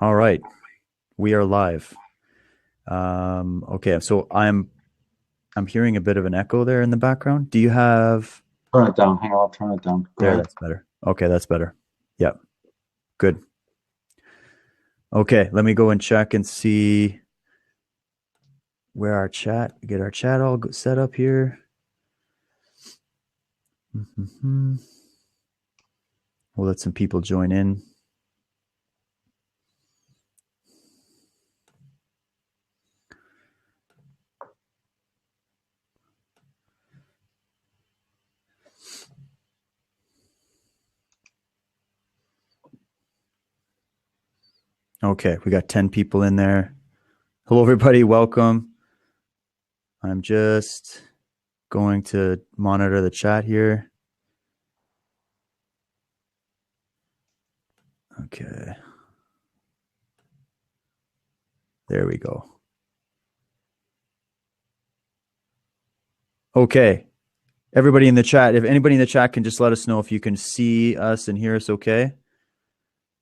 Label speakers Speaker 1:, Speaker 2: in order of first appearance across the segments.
Speaker 1: All right, we are live. Okay, so I'm hearing a bit of an echo there in the background. Do you have
Speaker 2: Turn it down. Hang on, I'll turn it down. Go
Speaker 1: there?
Speaker 2: ahead.
Speaker 1: That's better. Okay, that's better. Yeah, good. Okay, let me go and check and see where get our chat all set up here. Mm-hmm. We'll let some people join in. Okay, we got 10 people in there. Hello, everybody. Welcome. I'm just going to monitor the chat here. Okay. There we go. Okay. Everybody in the chat, if anybody in the chat can just let us know if you can see us and hear us okay.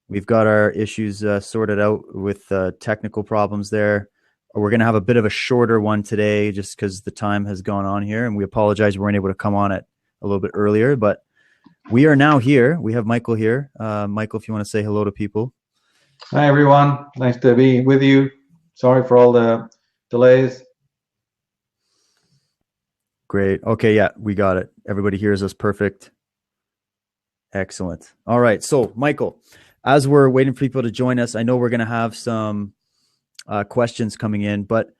Speaker 1: We've got our issues sorted out with technical problems there. We're going to have a bit of a shorter one today just because the time has gone on here, and we apologize we weren't able to come on it a little bit earlier, but we are now here. We have Michael here. Michael, if you want to say hello to people.
Speaker 2: Hi, everyone. Nice to be with you. Sorry for all the delays.
Speaker 1: Great. Okay, yeah, we got it. Everybody hears us perfect. Excellent. All right. So, Michael, as we're waiting for people to join us, I know we're going to have some questions coming in, but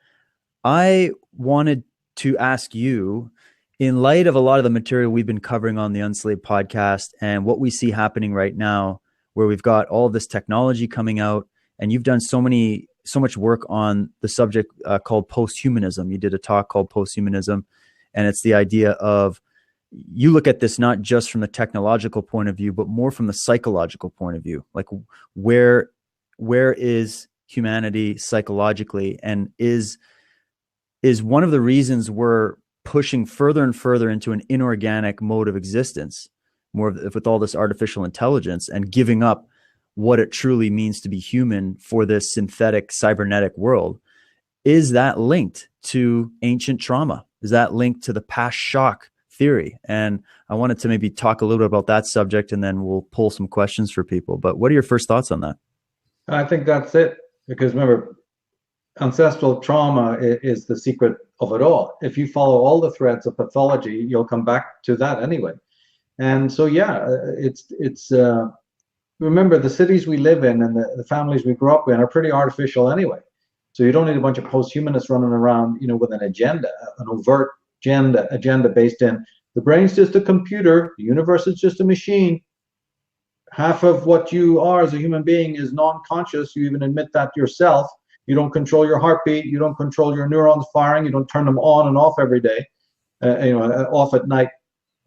Speaker 1: I wanted to ask you, in light of a lot of the material we've been covering on the Unslaved podcast and what we see happening right now, where we've got all this technology coming out, and you've done so much work on the subject called posthumanism. You did a talk called Posthumanism, and it's the idea of you look at this not just from the technological point of view, but more from the psychological point of view. Like where is humanity psychologically, and is one of the reasons we're pushing further and further into an inorganic mode of existence, with all this artificial intelligence, and giving up what it truly means to be human for this synthetic cybernetic world. Is that linked to ancient trauma? Is that linked to the past shock theory? And I wanted to maybe talk a little bit about that subject, and then we'll pull some questions for people. But what are your first thoughts on that?
Speaker 2: I think that's it. Because remember, ancestral trauma is the secret of it all. If you follow all the threads of pathology, you'll come back to that anyway. And so, yeah, it's remember, the cities we live in and the families we grew up in are pretty artificial anyway. So you don't need a bunch of posthumanists running around, with an agenda, an overt agenda based in the brain's just a computer, the universe is just a machine. Half of what you are as a human being is non-conscious. You even admit that yourself. You don't control your heartbeat. You don't control your neurons firing. You don't turn them on and off every day. Off at night.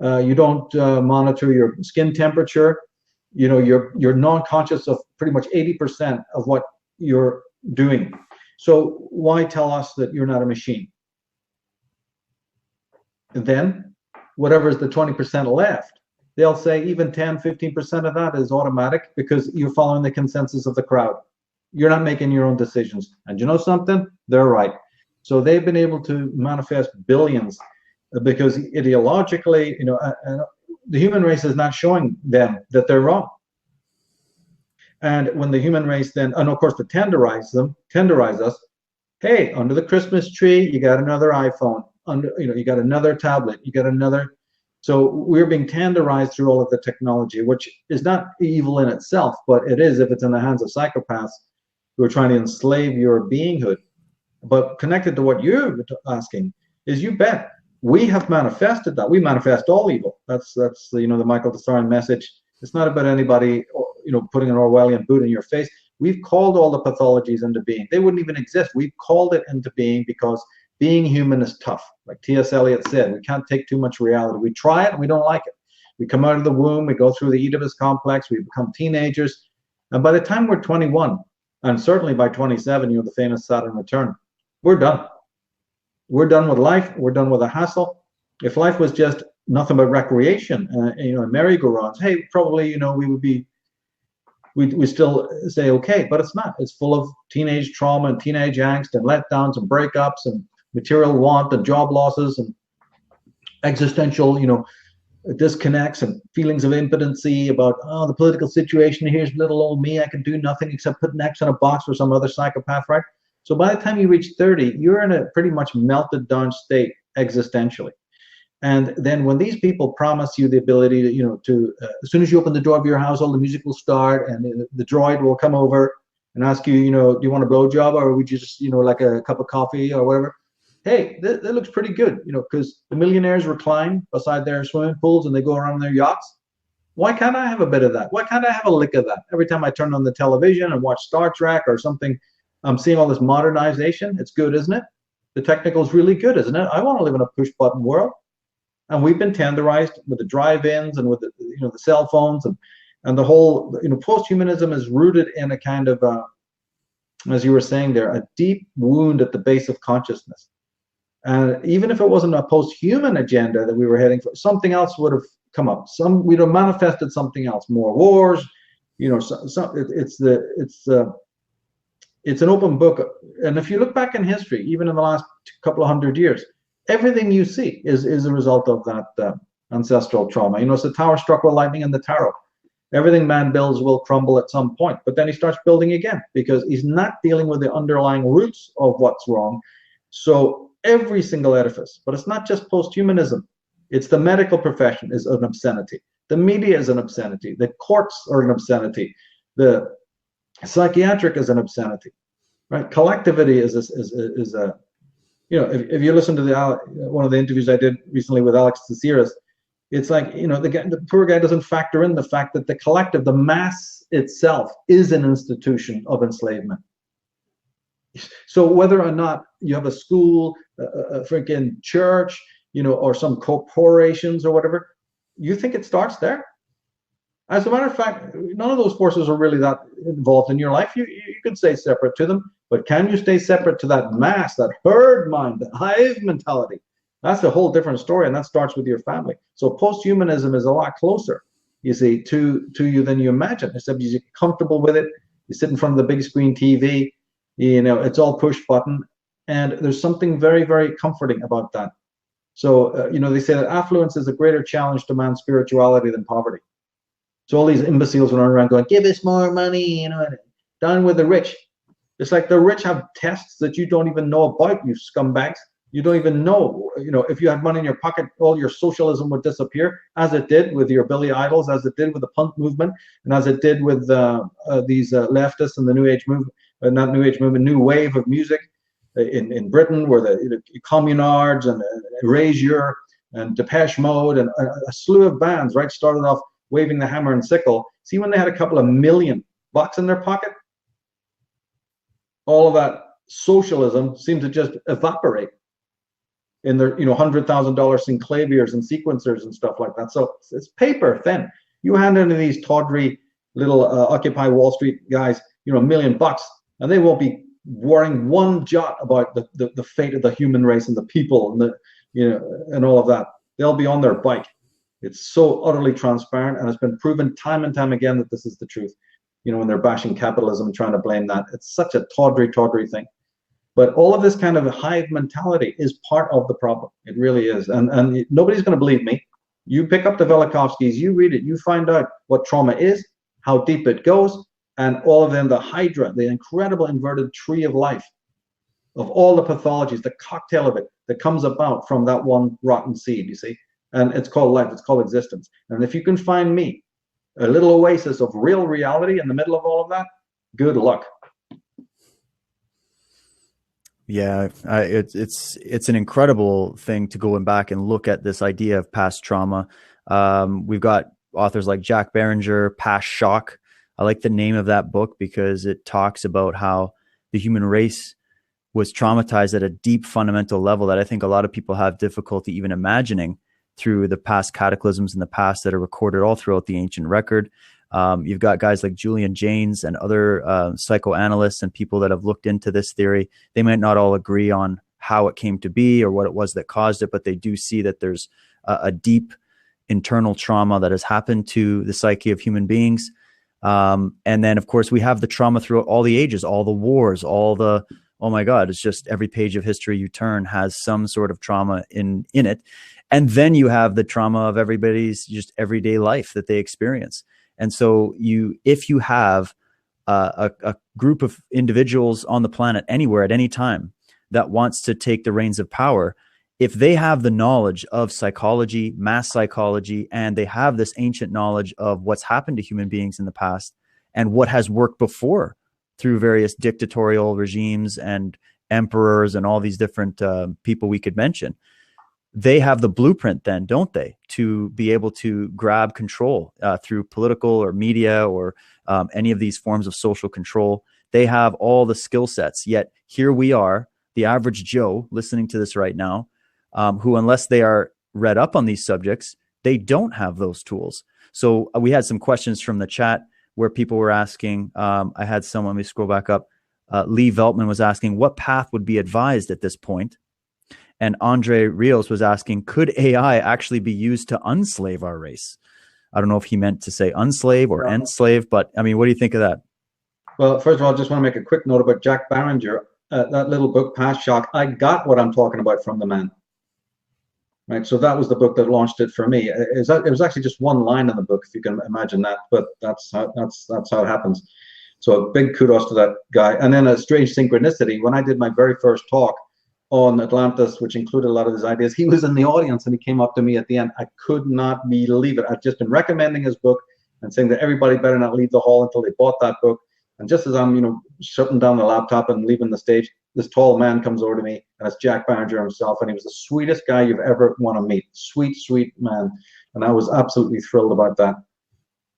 Speaker 2: You don't monitor your skin temperature. You're non-conscious of pretty much 80% of what you're doing. So why tell us that you're not a machine? And then whatever is the 20% left, they'll say even 10, 15% of that is automatic because you're following the consensus of the crowd. You're not making your own decisions. And you know something? They're right. So they've been able to manifest billions because ideologically, the human race is not showing them that they're wrong. And when the human race then, and of course, to tenderize us, hey, under the Christmas tree, you got another iPhone. You got another tablet. You got another. So we're being tenderized through all of the technology, which is not evil in itself, but it is if it's in the hands of psychopaths who are trying to enslave your beinghood. But connected to what you're asking is, you bet we have manifested that. We manifest all evil. That's the Michael Tsarion message. It's not about anybody putting an Orwellian boot in your face. We've called all the pathologies into being. They wouldn't even exist. We've called it into being because being human is tough. Like T.S. Eliot said, we can't take too much reality. We try it and we don't like it. We come out of the womb, we go through the Oedipus complex, we become teenagers. And by the time we're 21, and certainly by 27, the famous Saturn return, we're done. We're done with life. We're done with the hassle. If life was just nothing but recreation, merry-go-rounds, hey, probably, we would be we still say okay, but it's not. It's full of teenage trauma and teenage angst and letdowns and breakups and material want and job losses and existential, disconnects and feelings of impotency about, oh, the political situation. Here's little old me. I can do nothing except put an X in a box for some other psychopath, right? So by the time you reach 30, you're in a pretty much melted down state existentially. And then when these people promise you the ability to as soon as you open the door of your household, the music will start and the droid will come over and ask you, do you want a blowjob, or would you just, like a cup of coffee or whatever? Hey, that looks pretty good, because the millionaires recline beside their swimming pools and they go around their yachts. Why can't I have a bit of that? Why can't I have a lick of that? Every time I turn on the television and watch Star Trek or something, I'm seeing all this modernization. It's good, isn't it? The technical is really good, isn't it? I want to live in a push button world. And we've been tenderized with the drive-ins and with the cell phones and the whole, posthumanism is rooted in a kind of, as you were saying there, a deep wound at the base of consciousness. And even if it wasn't a post-human agenda that we were heading for, something else would have come up. We'd have manifested something else, more wars. It's an open book. And if you look back in history, even in the last couple of hundred years, everything you see is a result of that ancestral trauma. It's the tower struck with lightning in the tarot. Everything man builds will crumble at some point, but then he starts building again because he's not dealing with the underlying roots of what's wrong. So every single edifice, but it's not just posthumanism. It's the medical profession is an obscenity. The media is an obscenity. The courts are an obscenity. The psychiatric is an obscenity, right? Collectivity is a if you listen to one of the interviews I did recently with Alex Tsarion, it's like, the poor guy doesn't factor in the fact that the collective, the mass itself, is an institution of enslavement. So whether or not you have a school, a freaking church, or some corporations or whatever, you think it starts there? As a matter of fact, none of those forces are really that involved in your life. You could stay separate to them, but can you stay separate to that mass, that herd mind, that hive mentality? That's a whole different story, and that starts with your family. So posthumanism is a lot closer, you see, to you than you imagine. Except you get comfortable with it. You sit in front of the big screen TV. It's all push button, and there's something very, very comforting about that. So they say that affluence is a greater challenge to man's spirituality than poverty. So all these imbeciles run around going, give us more money, down with the rich. It's like the rich have tests that you don't even know about, you scumbags. You don't even know, if you had money in your pocket, all your socialism would disappear, as it did with your Billy Idols, as it did with the punk movement, and as it did with these leftists and the New Age movement, not New Age movement, New Wave of music in Britain, where the Communards and Erasure and Depeche Mode and a slew of bands, right, started off waving the hammer and sickle. See, when they had a couple of $1 million in their pocket, all of that socialism seemed to just evaporate in their $100,000 synclaviers and sequencers and stuff like that. So it's paper thin. You hand into these tawdry little Occupy Wall Street guys, $1 million, and they won't be worrying one jot about the fate of the human race and the people and and all of that. They'll be on their bike. It's so utterly transparent, and it's been proven time and time again that this is the truth. When they're bashing capitalism, trying to blame that. It's such a tawdry thing. But all of this kind of hive mentality is part of the problem. It really is. And nobody's going to believe me. You pick up the Velikovskys, you read it, you find out what trauma is, how deep it goes, and all of them, the hydra, the incredible inverted tree of life, of all the pathologies, the cocktail of it that comes about from that one rotten seed, you see. And it's called life, it's called existence. And if you can find me, a little oasis of real reality in the middle of all of that, good luck.
Speaker 1: Yeah, it's an incredible thing to go back and look at this idea of past trauma. We've got authors like Jack Barringer, Past Shock. I like the name of that book because it talks about how the human race was traumatized at a deep fundamental level that I think a lot of people have difficulty even imagining through the past cataclysms in the past that are recorded all throughout the ancient record. You've got guys like Julian Jaynes and other psychoanalysts and people that have looked into this theory. They might not all agree on how it came to be or what it was that caused it, but they do see that there's a deep internal trauma that has happened to the psyche of human beings. And then, of course, we have the trauma throughout all the ages, all the wars, oh my God, it's just every page of history you turn has some sort of trauma in it. And then you have the trauma of everybody's just everyday life that they experience. And so if you have a group of individuals on the planet anywhere at any time that wants to take the reins of power, if they have the knowledge of psychology, mass psychology, and they have this ancient knowledge of what's happened to human beings in the past and what has worked before through various dictatorial regimes and emperors and all these different people we could mention, they have the blueprint then, don't they, to be able to grab control through political or media or any of these forms of social control. They have all the skill sets. Yet here we are, the average Joe listening to this right now, who, unless they are read up on these subjects, they don't have those tools. So we had some questions from the chat where people were asking, I had someone, let me scroll back up. Lee Veltman was asking, what path would be advised at this point? And Andre Rios was asking, could AI actually be used to unslave our race? I don't know if he meant to say unslave or enslave, but I mean, what do you think of that?
Speaker 2: Well, first of all, I just want to make a quick note about Jack Barringer. That little book, Past Shock, I got what I'm talking about from the man. Right, so that was the book that launched it for me. It was actually just one line in the book, if you can imagine that. But that's how it happens. So big kudos to that guy. And then a strange synchronicity. When I did my very first talk on Atlantis, which included a lot of his ideas, he was in the audience and he came up to me at the end. I could not believe it. I've just been recommending his book and saying that everybody better not leave the hall until they bought that book. And just as I'm, shutting down the laptop and leaving the stage, this tall man comes over to me, and it's Jack Barringer himself, and he was the sweetest guy you've ever want to meet. Sweet, sweet man. And I was absolutely thrilled about that.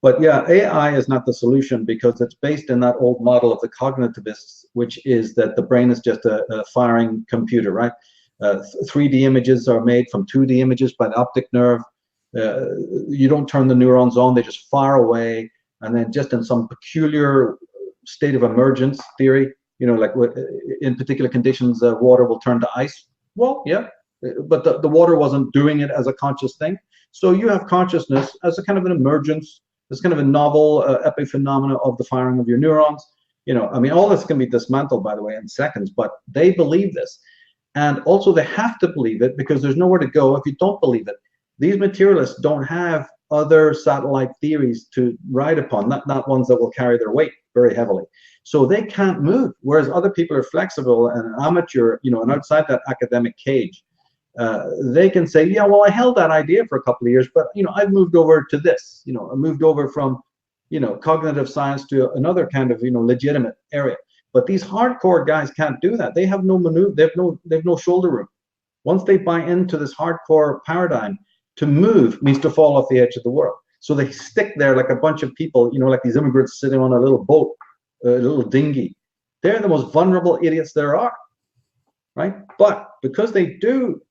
Speaker 2: But yeah, AI is not the solution because it's based in that old model of the cognitivists, which is that the brain is just a firing computer, right? 3D images are made from 2D images by the optic nerve. You don't turn the neurons on, they just fire away. And then just in some peculiar state of emergence theory, like in particular conditions, water will turn to ice. Well, yeah, but the water wasn't doing it as a conscious thing. So you have consciousness as a kind of an emergence, as kind of a novel epiphenomena of the firing of your neurons. All this can be dismantled, by the way, in seconds, but they believe this. And also they have to believe it because there's nowhere to go if you don't believe it. These materialists don't have other satellite theories to ride upon, not ones that will carry their weight very heavily. So they can't move, whereas other people are flexible and amateur, and outside that academic cage. They can say, yeah, well, I held that idea for a couple of years, but, I've moved over to this, I moved over from, cognitive science to another kind of, legitimate area. But these hardcore guys can't do that. They have no maneuver, they have no shoulder room. Once they buy into this hardcore paradigm, to move means to fall off the edge of the world. So they stick there like a bunch of people, like these immigrants sitting on a little boat, a little dinghy. They're the most vulnerable idiots there are, right? But because they do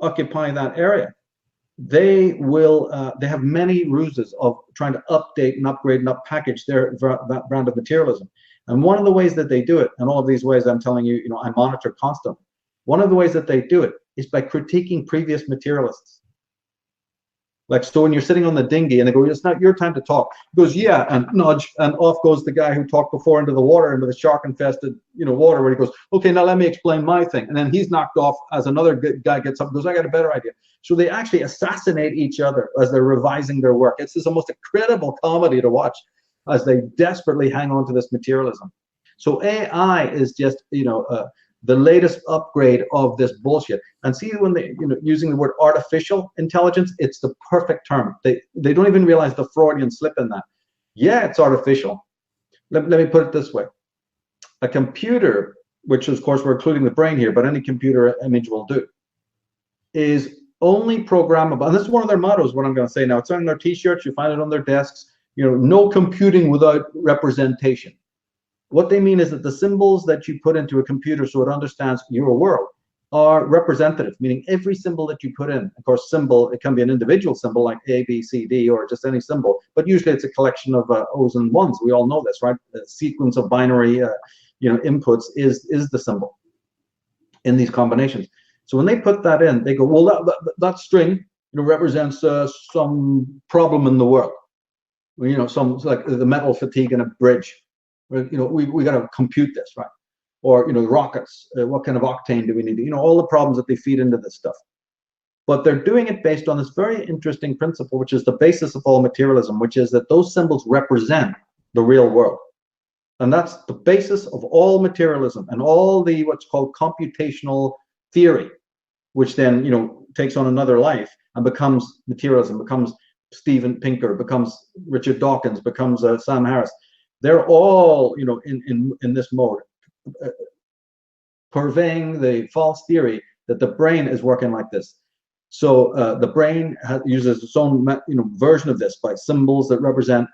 Speaker 2: occupy that area, they will. They have many ruses of trying to update and upgrade and uppackage their brand of materialism. And one of the ways that they do it, and all of these ways I'm telling you, I monitor constantly. One of the ways that they do it is by critiquing previous materialists. Like, so when you're sitting on the dinghy and they go, it's not your time to talk. He goes, yeah, and nudge, and off goes the guy who talked before into the water, into the shark-infested, water, where he goes, okay, now let me explain my thing. And then he's knocked off as another guy gets up and goes, I got a better idea. So they actually assassinate each other as they're revising their work. It's just the most incredible comedy to watch as they desperately hang on to this materialism. So AI is just, the latest upgrade of this bullshit. And see, when they, using the word artificial intelligence, it's the perfect term. They don't even realize the Freudian slip in that. Yeah, it's artificial. Let me put it this way. A computer, which of course we're including the brain here, but any computer image will do, is only programmable. And this is one of their mottos, what I'm going to say now. It's on their t-shirts, you find it on their desks, no computing without representation. What they mean is that the symbols that you put into a computer so it understands your world are representative, meaning every symbol that you put in, of course, symbol, it can be an individual symbol like A, B, C, D, or just any symbol, but usually it's a collection of O's and ones. We all know this, right? The sequence of binary, inputs is the symbol in these combinations. So when they put that in, they go, well, that string, represents some problem in the world. some like the metal fatigue in a bridge. We got to compute this, right? Or rockets. What kind of octane do we need? All the problems that they feed into this stuff. But they're doing it based on this very interesting principle, which is the basis of all materialism, which is that those symbols represent the real world. And that's the basis of all materialism and all the what's called computational theory, which then takes on another life and becomes materialism, becomes Steven Pinker, becomes Richard Dawkins, becomes Sam Harris. They're all in this mode, purveying the false theory that the brain is working like this. So the brain uses its own version of this by symbols that represent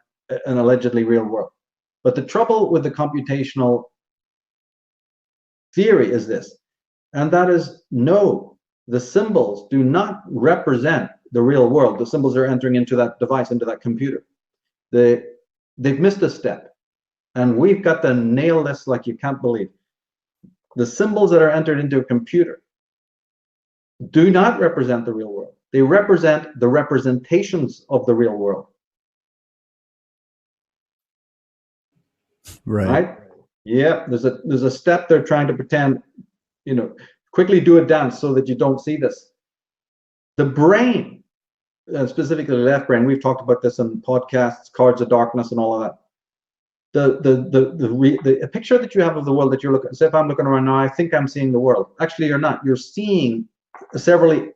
Speaker 2: an allegedly real world. But the trouble with the computational theory is this, and that is, no, the symbols do not represent the real world. The symbols are entering into that device, into that computer. They've missed a step, and we've got to nail this like you can't believe. The symbols that are entered into a computer do not represent the real world. They represent the representations of the real world. Right? Yeah, there's a step they're trying to pretend, quickly do a dance so that you don't see this. The brain, specifically the left brain, we've talked about this in podcasts, Cards of Darkness and all of that. The picture that you have of the world that you're looking at, say if I'm looking around now, I think I'm seeing the world. Actually, you're not. You're seeing several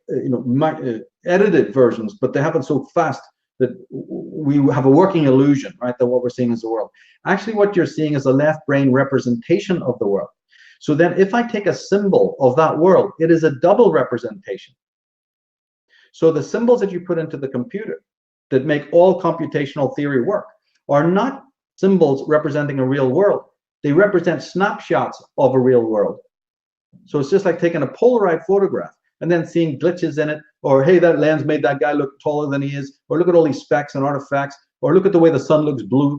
Speaker 2: edited versions, but they happen so fast that we have a working illusion, right, that what we're seeing is the world. Actually, what you're seeing is a left brain representation of the world. So then if I take a symbol of that world, it is a double representation. So the symbols that you put into the computer that make all computational theory work are not symbols representing a real world. They represent snapshots of a real world. So it's just like taking a Polaroid photograph and then seeing glitches in it, or hey, that lens made that guy look taller than he is, or look at all these specks and artifacts, or look at the way the sun looks blue.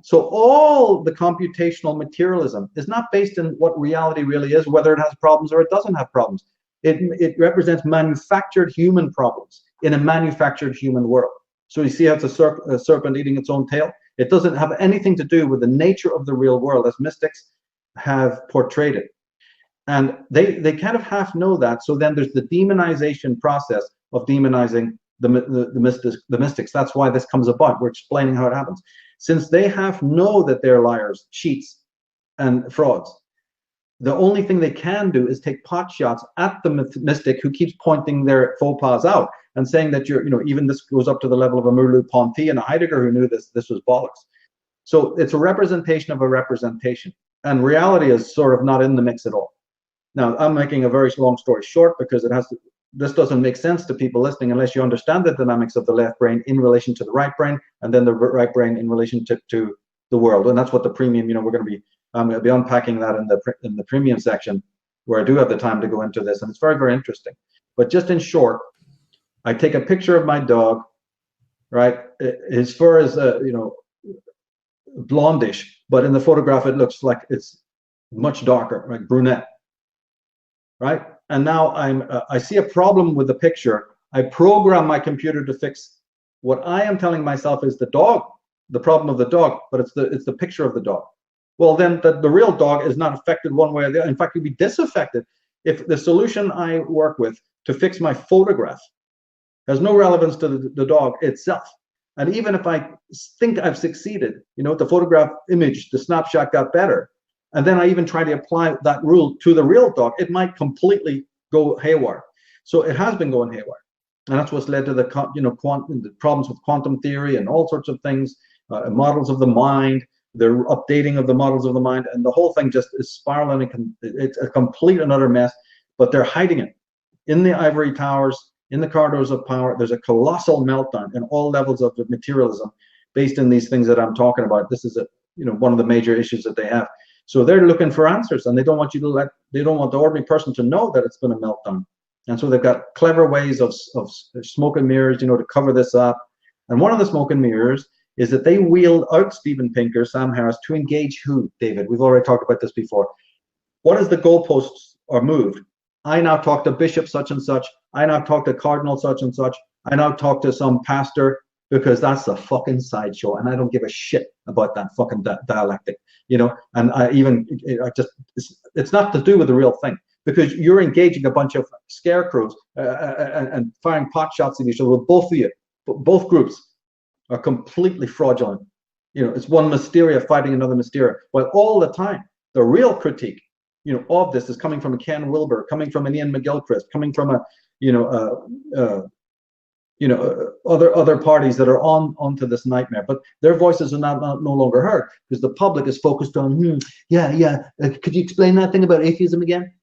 Speaker 2: So all the computational materialism is not based in what reality really is, whether it has problems or it doesn't have problems. It represents manufactured human problems in a manufactured human world. So you see how it's a serpent eating its own tail? It doesn't have anything to do with the nature of the real world as mystics have portrayed it. And they kind of half know that. So then there's the demonization process of demonizing the mystics. That's why this comes about. We're explaining how it happens. Since they half know that they're liars, cheats, and frauds, the only thing they can do is take pot shots at the mystic who keeps pointing their faux pas out and saying that even this goes up to the level of a Merleau-Ponty and a Heidegger who knew this was bollocks. So it's a representation of a representation, and reality is sort of not in the mix at all. Now, I'm making a very long story short because this doesn't make sense to people listening unless you understand the dynamics of the left brain in relation to the right brain, and then the right brain in relationship to the world. And that's what the premium, I'm going to be unpacking that in the premium section, where I do have the time to go into this, and it's very, very interesting. But just in short, I take a picture of my dog, right? His fur is, blondish, but in the photograph it looks like it's much darker, like brunette, right? And now I see a problem with the picture. I program my computer to fix what I am telling myself is the dog, the problem of the dog, but it's the picture of the dog. Well, then the real dog is not affected one way or the other. In fact, it'd be disaffected if the solution I work with to fix my photograph has no relevance to the dog itself. And even if I think I've succeeded, the photograph image, the snapshot got better, and then I even try to apply that rule to the real dog, it might completely go haywire. So it has been going haywire. And that's what's led to the problems with quantum theory and all sorts of things, models of the mind, the updating of the models of the mind, and the whole thing just is spiraling. It's a complete and utter mess, but they're hiding it. In the ivory towers, in the corridors of power, there's a colossal meltdown in all levels of materialism based in these things that I'm talking about. This is one of the major issues that they have. So they're looking for answers, and they don't want they don't want the ordinary person to know that it's been a meltdown. And so they've got clever ways of smoke and mirrors, to cover this up. And one of the smoke and mirrors is that they wheeled out Steven Pinker, Sam Harris, to engage who, David? We've already talked about this before. What is the goalposts are moved? I now talk to Bishop such and such. I now talk to Cardinal such and such. I now talk to some pastor because that's a fucking sideshow, and I don't give a shit about that fucking dialectic, you know. And it's not to do with the real thing, because you're engaging a bunch of scarecrows and firing pot shots at each other. With both of you, both groups are completely fraudulent. You know, it's one Mysteria fighting another Mysteria. While all the time, the real critique, you know, of this is coming from a Ken Wilber, coming from an Ian McGilchrist, coming from a, other parties that are onto this nightmare. But their voices are no longer heard, because the public is focused on, could you explain that thing about atheism again?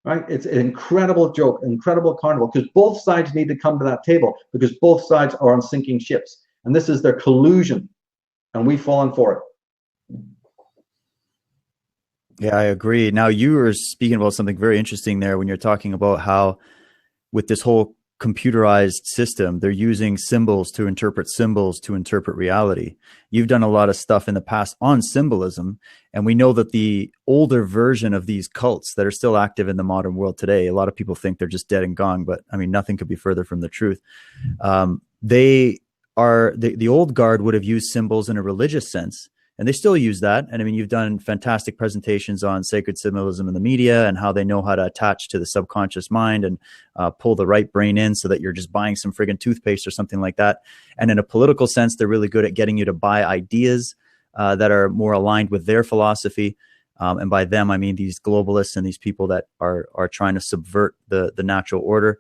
Speaker 2: Right? It's an incredible joke, incredible carnival, because both sides need to come to that table, because both sides are on sinking ships. And this is their collusion, and we've fallen for it.
Speaker 1: Yeah, I agree. Now, you were speaking about something very interesting there when you're talking about how with this whole computerized system, they're using symbols to interpret reality. You've done a lot of stuff in the past on symbolism, and we know that the older version of these cults that are still active in the modern world today, a lot of people think they're just dead and gone, but I mean, nothing could be further from the truth. They are, the old guard would have used symbols in a religious sense, and they still use that. And I mean, you've done fantastic presentations on sacred symbolism in the media and how they know how to attach to the subconscious mind and pull the right brain in so that you're just buying some friggin' toothpaste or something like that. And in a political sense, they're really good at getting you to buy ideas that are more aligned with their philosophy. And by them, I mean these globalists and these people that are trying to subvert the natural order.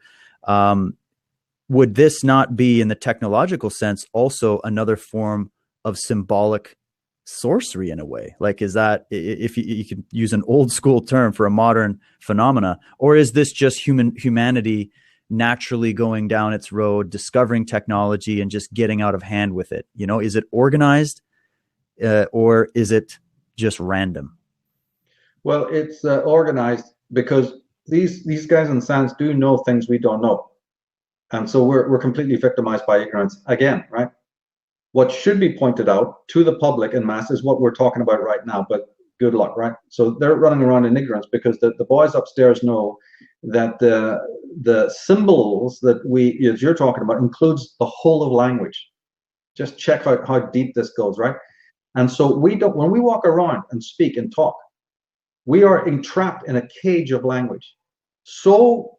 Speaker 1: Would this not be, in the technological sense, also another form of symbolic sorcery in a way? Like, is that, if you could use an old school term for a modern phenomena, or is this just humanity naturally going down its road, discovering technology and just getting out of hand with it? You know, is it organized or is it just random?
Speaker 2: Well, it's organized, because these guys in science do know things we don't know. And so we're completely victimized by ignorance again, right? What should be pointed out to the public en masse is what we're talking about right now, but good luck, right? So they're running around in ignorance, because the boys upstairs know that the symbols that as you're talking about, includes the whole of language. Just check out how deep this goes, right? And so when we walk around and speak and talk, we are entrapped in a cage of language, so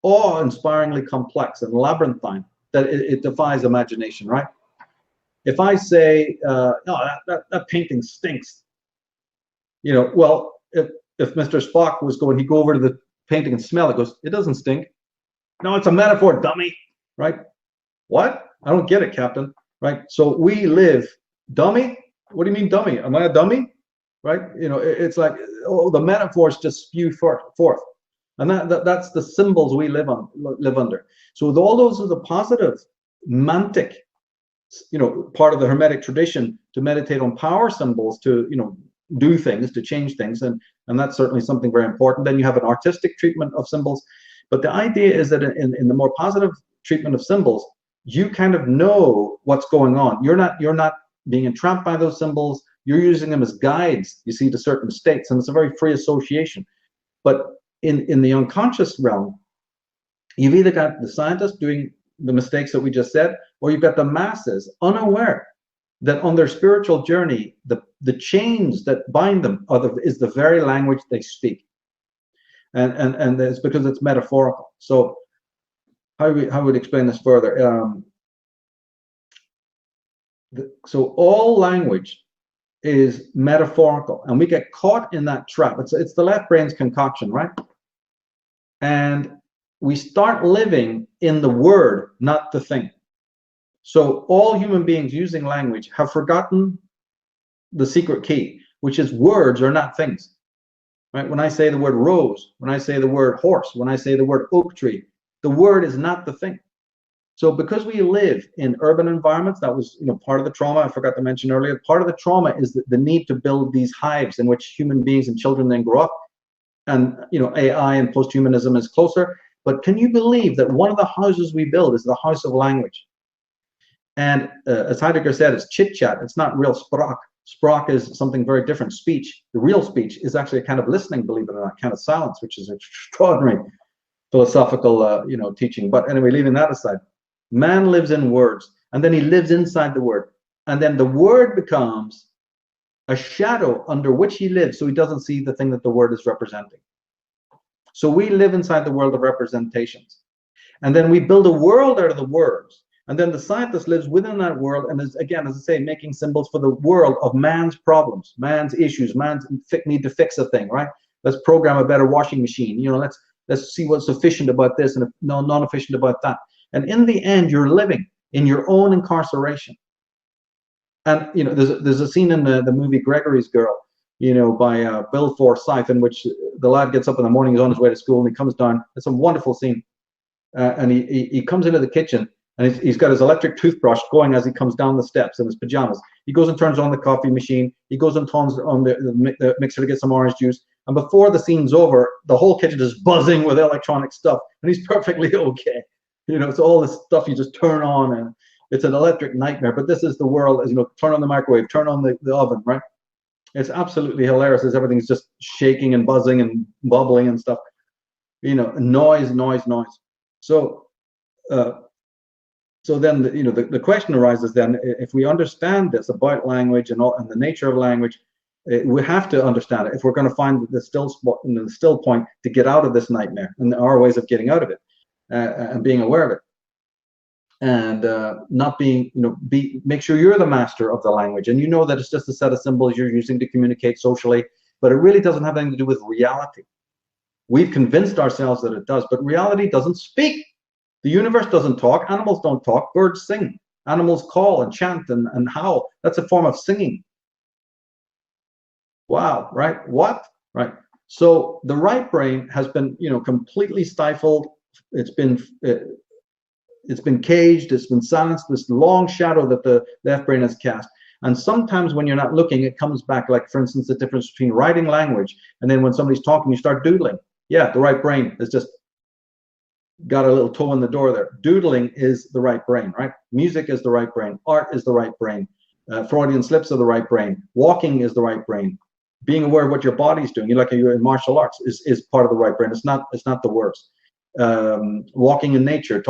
Speaker 2: awe-inspiringly complex and labyrinthine that it defies imagination, right? If I say, no, that painting stinks, you know, well, if Mr. Spock was going, he'd go over to the painting and smell it, goes, it doesn't stink. No, it's a metaphor, dummy, right? What? I don't get it, Captain, right? So we live, dummy? What do you mean, dummy? Am I a dummy? Right? You know, it's like, oh, the metaphors just spew forth. And that's the symbols we live under. So with all those are the positive, mantic, you know, part of the Hermetic tradition, to meditate on power symbols, to, you know, do things, to change things, and that's certainly something very important. Then you have an artistic treatment of symbols, but the idea is that in the more positive treatment of symbols, you kind of know what's going on. You're not being entrapped by those symbols. You're using them as guides, you see, to certain states, and it's a very free association. But in the unconscious realm, you've either got the scientists doing the mistakes that we just said, or you've got the masses unaware that on their spiritual journey, the chains that bind them is the very language they speak, and it's because it's metaphorical. So how would explain this further? So all language is metaphorical, and we get caught in that trap. It's the left brain's concoction, right? And we start living in the word, not the thing. So all human beings using language have forgotten the secret key, which is words are not things, right? When I say the word rose, when I say the word horse, when I say the word oak tree, the word is not the thing. So because we live in urban environments, that was, you know, part of the trauma I forgot to mention earlier. Part of the trauma is the need to build these hives in which human beings and children then grow up. And, you know, AI and posthumanism is closer. But can you believe that one of the houses we build is the house of language? And as Heidegger said, it's chit-chat. It's not real sprach. Sprach is something very different. Speech, the real speech, is actually a kind of listening, believe it or not, kind of silence, which is extraordinary philosophical, you know, teaching. But anyway, leaving that aside. Man lives in words, and then he lives inside the word. And then the word becomes a shadow under which he lives, so he doesn't see the thing that the word is representing. So we live inside the world of representations. And then we build a world out of the words. And then the scientist lives within that world and is, again, as I say, making symbols for the world of man's problems, man's issues, man's need to fix a thing, right? Let's program a better washing machine. Let's see what's efficient about this and non-efficient about that. And in the end, you're living in your own incarceration. And there's a scene in the movie Gregory's Girl, by Bill Forsyth, in which the lad gets up in the morning, he's on his way to school, and he comes down. It's a wonderful scene, and he comes into the kitchen, and he's got his electric toothbrush going as he comes down the steps in his pajamas. He goes and turns on the coffee machine. He goes and turns on the mixer to get some orange juice. And before the scene's over, the whole kitchen is buzzing with electronic stuff, and he's perfectly okay. It's all this stuff you just turn on, and it's an electric nightmare. But this is the world, as turn on the microwave, turn on the oven, right? It's absolutely hilarious as everything's just shaking and buzzing and bubbling and stuff. Noise. So then the question arises then, if we understand this about language and the nature of language, we have to understand it if we're going to find the still spot and the still point to get out of this nightmare, and there are ways of getting out of it and being aware of it, and not being make sure you're the master of the language, and that it's just a set of symbols you're using to communicate socially, but it really doesn't have anything to do with reality. We've convinced ourselves that it does, but reality doesn't speak. The universe doesn't talk. Animals don't talk. Birds sing. Animals call and chant and howl. That's a form of singing. Wow, right? What? Right. So the right brain has been, completely stifled. It's been caged. It's been silenced. This long shadow that the left brain has cast. And sometimes when you're not looking, it comes back. Like, for instance, the difference between writing language and then when somebody's talking, you start doodling. Yeah, the right brain is just got a little toe in the door there. Doodling is the right brain, right? Music is the right brain. Art is the right brain. Freudian slips are the right brain. Walking is the right brain. Being aware of what your body's doing, you're in martial arts, is part of the right brain. It's not the words. Walking in nature,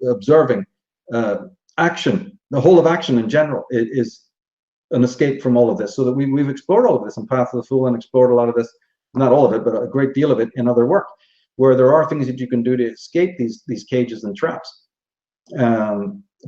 Speaker 2: observing, action. The whole of action in general is an escape from all of this. So that we've explored all of this in Path of the Fool and explored a lot of this, not all of it, but a great deal of it in other work, where there are things that you can do to escape these cages and traps.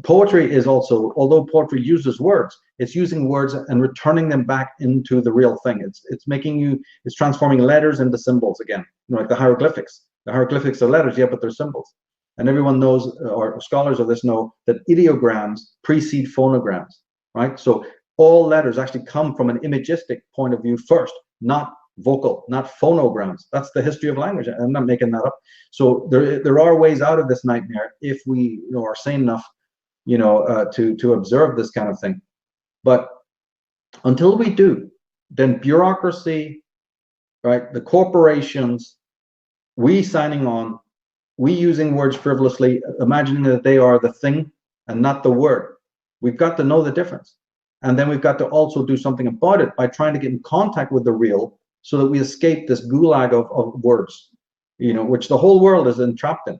Speaker 2: Poetry is also, although poetry uses words, it's using words and returning them back into the real thing. It's transforming letters into symbols again, like the hieroglyphics. The hieroglyphics are letters, yeah, but they're symbols. And everyone knows, or scholars of this know, that ideograms precede phonograms, right? So all letters actually come from an imagistic point of view first, not vocal, not phonograms. That's the history of language. I'm not making that up. So there are ways out of this nightmare if we are sane enough, to observe this kind of thing. But until we do, then bureaucracy, right? The corporations, we signing on, we using words frivolously, imagining that they are the thing and not the word. We've got to know the difference. And then we've got to also do something about it by trying to get in contact with the real, so that we escape this gulag of words, which the whole world is entrapped in.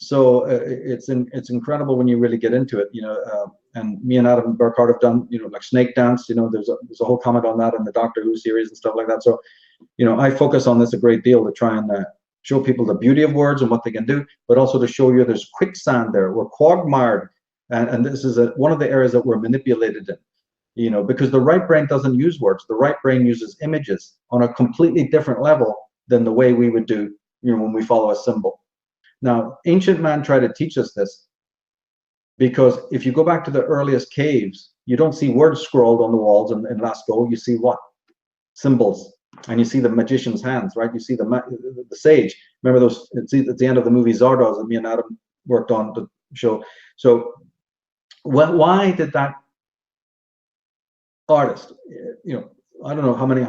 Speaker 2: So it's incredible when you really get into it, and me and Adam Burkhardt have done, like snake dance, there's a whole comment on that in the Doctor Who series and stuff like that. So, I focus on this a great deal to try and show people the beauty of words and what they can do, but also to show you there's quicksand there. We're quagmired, and this is one of the areas that we're manipulated in. Because the right brain doesn't use words. The right brain uses images on a completely different level than the way we would do, when we follow a symbol. Now, ancient man tried to teach us this, because if you go back to the earliest caves, you don't see words scrawled on the walls in Lascaux. You see what? Symbols. And you see the magician's hands, right? You see the sage. Remember those? It's at the end of the movie Zardoz that me and Adam worked on to show. So, why did that artist, I don't know how many,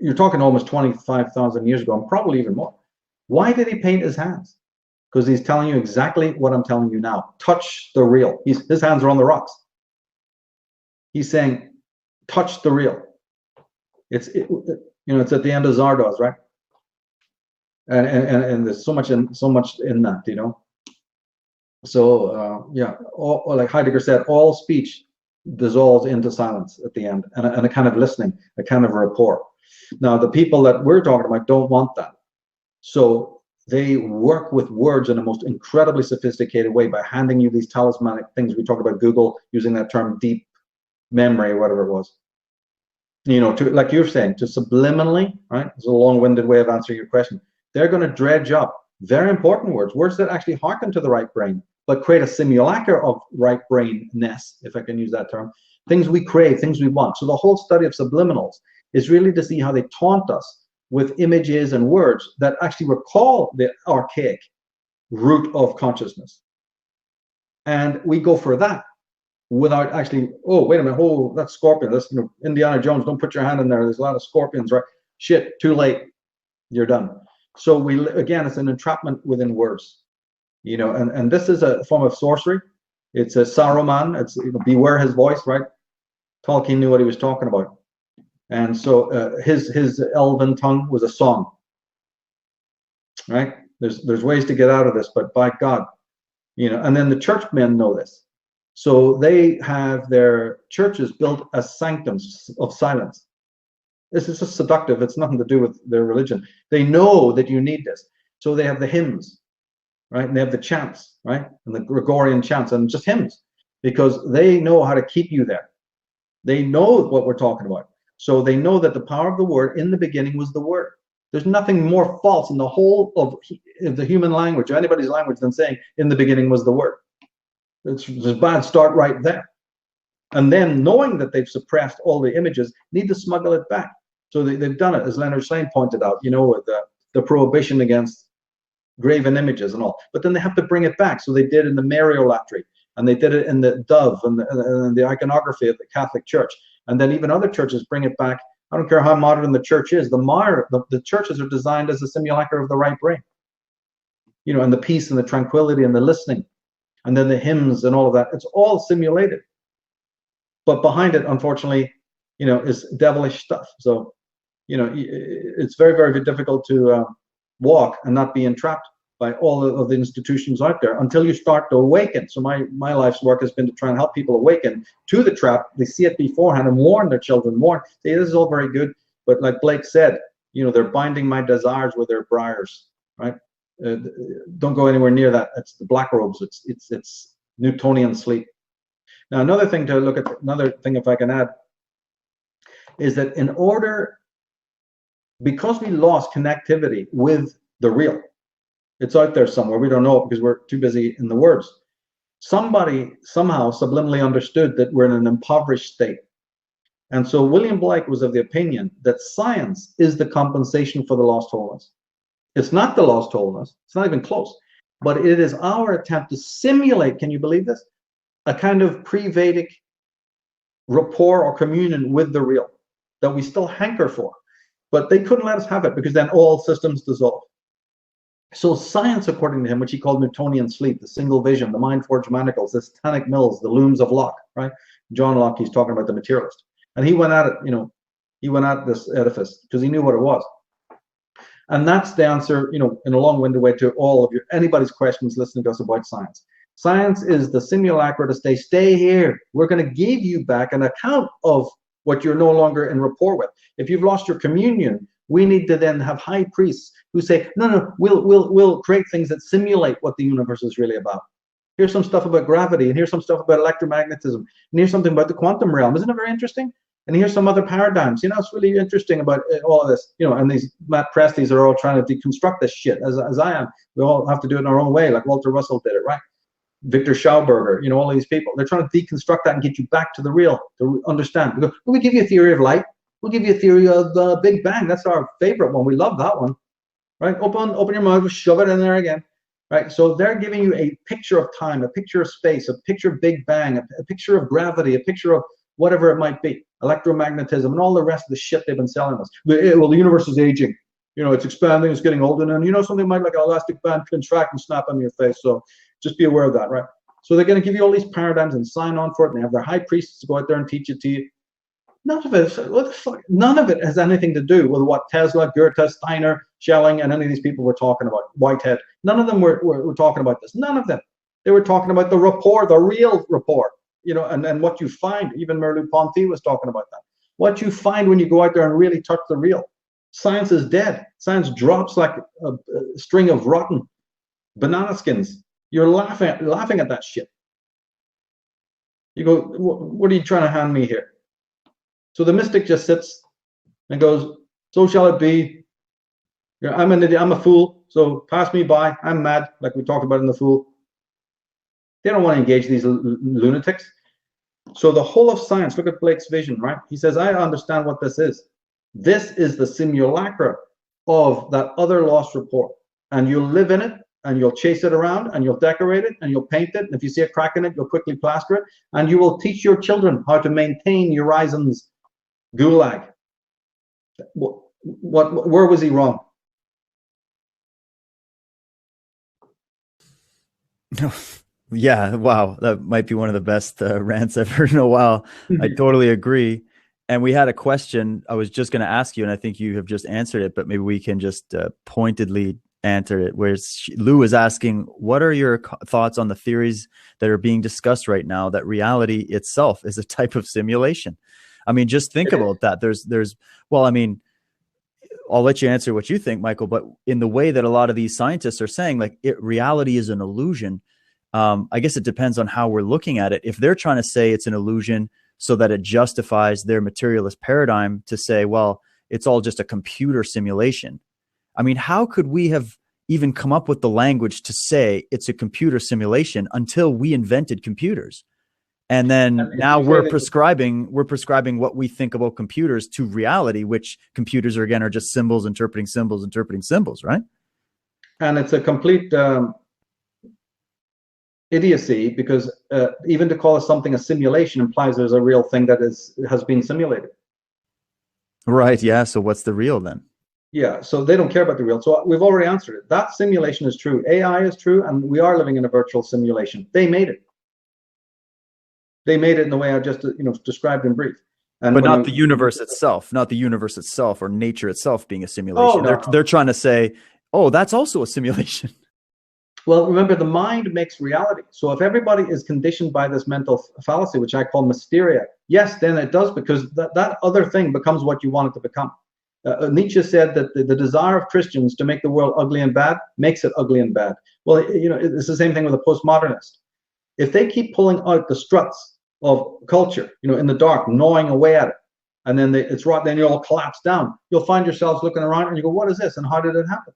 Speaker 2: you're talking almost 25,000 years ago, and probably even more. Why did he paint his hands? Because he's telling you exactly what I'm telling you now. Touch the real. His hands are on the rocks. He's saying, touch the real. It's at the end of Zardoz, right? And there's so much in that, So yeah, like Heidegger said, all speech dissolves into silence at the end, and a kind of listening, a kind of rapport. Now, the people that we're talking about don't want that. So they work with words in a most incredibly sophisticated way by handing you these talismanic things. We talked about Google using that term deep memory, or whatever it was. To, like you're saying, to subliminally, right? It's a long-winded way of answering your question. They're going to dredge up very important words that actually hearken to the right brain, but create a simulacra of right brainness, if I can use that term. Things we crave, things we want. So the whole study of subliminals is really to see how they taunt us with images and words that actually recall the archaic root of consciousness. And we go for that without actually, oh, wait a minute, oh, that's scorpion. That's Indiana Jones. Don't put your hand in there. There's a lot of scorpions, right? Shit, too late. You're done. So again, it's an entrapment within words, and this is a form of sorcery. It's a Saruman. It's beware his voice, right? Tolkien knew what he was talking about. And so his elven tongue was a song, right? There's ways to get out of this, but by God, and then the churchmen know this. So they have their churches built as sanctums of silence. This is just seductive. It's nothing to do with their religion. They know that you need this. So they have the hymns, right? And they have the chants, right? And the Gregorian chants and just hymns, because they know how to keep you there. They know what we're talking about. So they know that the power of the word in the beginning was the word. There's nothing more false in the whole of the human language, or anybody's language, than saying in the beginning was the word. It's a bad start right there. And then knowing that they've suppressed all the images, need to smuggle it back. So they've done it, as Leonard Shlain pointed out, with the prohibition against graven images and all. But then they have to bring it back. So they did in the Mariolatry, and they did it in the dove and the iconography of the Catholic Church. And then even other churches bring it back. I don't care how modern the church is. The churches are designed as a simulacra of the right brain. And the peace and the tranquility and the listening, and then the hymns and all of that. It's all simulated. But behind it, unfortunately, is devilish stuff. So, it's very, very difficult to walk and not be entrapped by all of the institutions out there until you start to awaken. So my life's work has been to try and help people awaken to the trap. They see it beforehand and warn their children, say, this is all very good, but like Blake said, they're binding my desires with their briars, right? Don't go anywhere near that. It's the black robes. It's Newtonian sleep. Now, another thing, if I can add, is that because we lost connectivity with the real, it's out there somewhere. We don't know it because we're too busy in the words. Somebody somehow subliminally understood that we're in an impoverished state. And so William Blake was of the opinion that science is the compensation for the lost wholeness. It's not the lost wholeness. It's not even close. But it is our attempt to simulate, can you believe this? A kind of pre-Vedic rapport or communion with the real that we still hanker for. But they couldn't let us have it, because then all systems dissolve. So science, according to him, which he called Newtonian sleep, the single vision, the mind-forged manacles, the satanic mills, the looms of Locke, right? John Locke, he's talking about the materialist. And he went at it, he went at this edifice because he knew what it was. And that's the answer, in a long-winded way, to all of anybody's questions listening to us about science. Science is the simulacra to stay here. We're going to give you back an account of what you're no longer in rapport with. If you've lost your communion, we need to then have high priests who say, no, we'll create things that simulate what the universe is really about. Here's some stuff about gravity, and here's some stuff about electromagnetism, and here's something about the quantum realm. Isn't it very interesting? And here's some other paradigms. It's really interesting about all of this. And these Matt Presties are all trying to deconstruct this shit, as I am. We all have to do it in our own way, like Walter Russell did it, right? Victor Schauberger, all these people. They're trying to deconstruct that and get you back to the real, to understand. We give you a theory of light. We'll give you a theory of the Big Bang. That's our favorite one. We love that one, right? Open your mouth, shove it in there again, right? So they're giving you a picture of time, a picture of space, a picture of Big Bang, a picture of gravity, a picture of whatever it might be, electromagnetism, and all the rest of the shit they've been selling us. Well, the universe is aging. It's expanding, it's getting older, and something might like an elastic band contract and snap on your face. So just be aware of that, right? So they're going to give you all these paradigms and sign on for it, and they have their high priests to go out there and teach it to you. None of it has anything to do with what Tesla, Goethe, Steiner, Schelling, and any of these people were talking about. Whitehead. None of them were talking about this. None of them. They were talking about the rapport, the real rapport, and what you find. Even Merleau-Ponty was talking about that. What you find when you go out there and really touch the real. Science is dead. Science drops like a string of rotten banana skins. You're laughing at that shit. You go, what are you trying to hand me here? So the mystic just sits and goes, so shall it be. I'm an idiot, I'm a fool, so pass me by. I'm mad, like we talked about in The Fool. They don't want to engage these lunatics. So the whole of science, look at Blake's vision, right? He says, I understand what this is. This is the simulacra of that other lost rapport. And you'll live in it, and you'll chase it around, and you'll decorate it, and you'll paint it. And if you see a crack in it, you'll quickly plaster it. And you will teach your children how to maintain Urizen's gulag. Where was he wrong?
Speaker 1: Yeah, wow, that might be one of the best rants I've heard in a while. I totally agree. And we had a question I was just going to ask you, and I think you have just answered it, but maybe we can just pointedly answer it. Where Lou is asking, what are your thoughts on the theories that are being discussed right now that reality itself is a type of simulation? I mean, just think about that. Well, I mean, I'll let you answer what you think, Michael, but in the way that a lot of these scientists are saying, like, reality is an illusion. I guess it depends on how we're looking at it. If they're trying to say it's an illusion so that it justifies their materialist paradigm to say, well, it's all just a computer simulation. I mean, how could we have even come up with the language to say it's a computer simulation until we invented computers? And then now we're prescribing what we think about computers to reality, which computers are just symbols, interpreting symbols, right?
Speaker 2: And it's a complete idiocy, because even to call something a simulation implies there's a real thing that has been simulated.
Speaker 1: Right. Yeah. So what's the real then?
Speaker 2: Yeah. So they don't care about the real. So we've already answered it. That simulation is true. AI is true, and we are living in a virtual simulation. They made it. They made it in the way I just described in brief.
Speaker 1: But not the universe itself, or nature itself being a simulation. They're trying to say, oh, that's also a simulation.
Speaker 2: Well, remember, the mind makes reality. So if everybody is conditioned by this mental fallacy, which I call mysteria, yes, then it does, because that other thing becomes what you want it to become. Nietzsche said that the desire of Christians to make the world ugly and bad makes it ugly and bad. Well, it's the same thing with a postmodernist. If they keep pulling out the struts of culture, in the dark, gnawing away at it, and then it's right, then you all collapse down. You'll find yourselves looking around and you go, what is this? And how did it happen?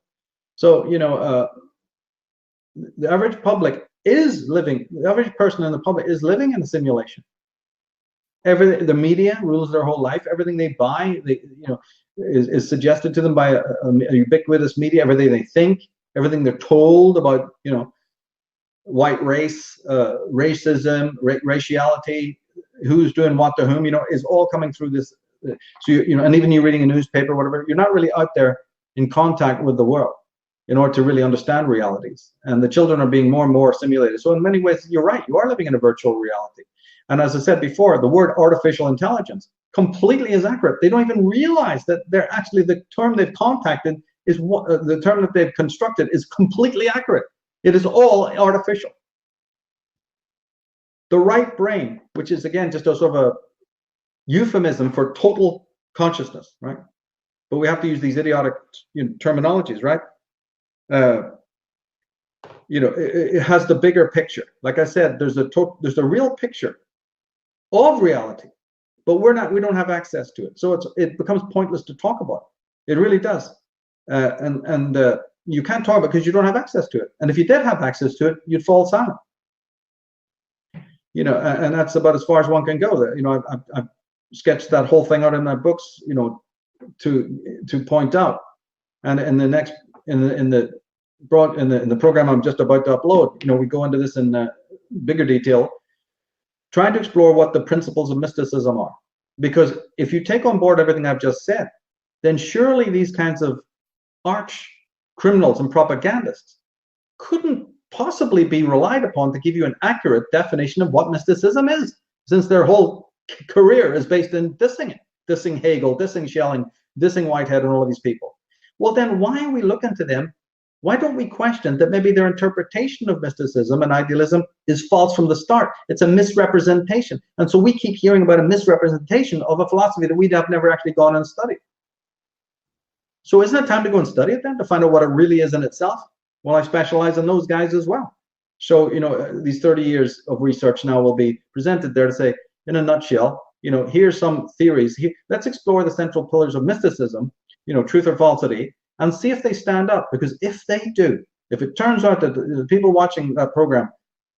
Speaker 2: So, the average public the average person in the public is living in a simulation. The media rules their whole life. Everything they buy, is suggested to them by a ubiquitous media. Everything they think, everything they're told about, white race, racism, raciality, who's doing what to whom, is all coming through this. So, and even you reading a newspaper, whatever, you're not really out there in contact with the world in order to really understand realities. And the children are being more and more simulated. So in many ways, you're right. You are living in a virtual reality. And as I said before, the word artificial intelligence completely is accurate. They don't even realize that they're actually, the term they've contacted is the term that they've constructed is completely accurate. It is all artificial. The right brain, which is again just a sort of a euphemism for total consciousness, right? But we have to use these idiotic terminologies, right? It has the bigger picture. Like I said, there's a real picture of reality, but we don't have access to it. So it becomes pointless to talk about. It really does. And you can't talk about it because you don't have access to it. And if you did have access to it, you'd fall silent. And that's about as far as one can go. I've sketched that whole thing out in my books, to point out. And in the program I'm just about to upload, we go into this in bigger detail, trying to explore what the principles of mysticism are. Because if you take on board everything I've just said, then surely these kinds of arch criminals and propagandists couldn't possibly be relied upon to give you an accurate definition of what mysticism is, since their whole career is based in dissing it, dissing Hegel, dissing Schelling, dissing Whitehead, and all of these people. Well, then why are we looking to them Why don't we question that maybe their interpretation of mysticism and idealism is false from the start? It's a misrepresentation. And so we keep hearing about a misrepresentation of a philosophy that we have never actually gone and studied. So isn't it time to go and study it then, to find out what it really is in itself? Well, I specialize in those guys as well. So, these 30 years of research now will be presented there to say, in a nutshell, here's some theories. Let's explore the central pillars of mysticism, truth or falsity, and see if they stand up. Because if they do, if it turns out that the people watching that program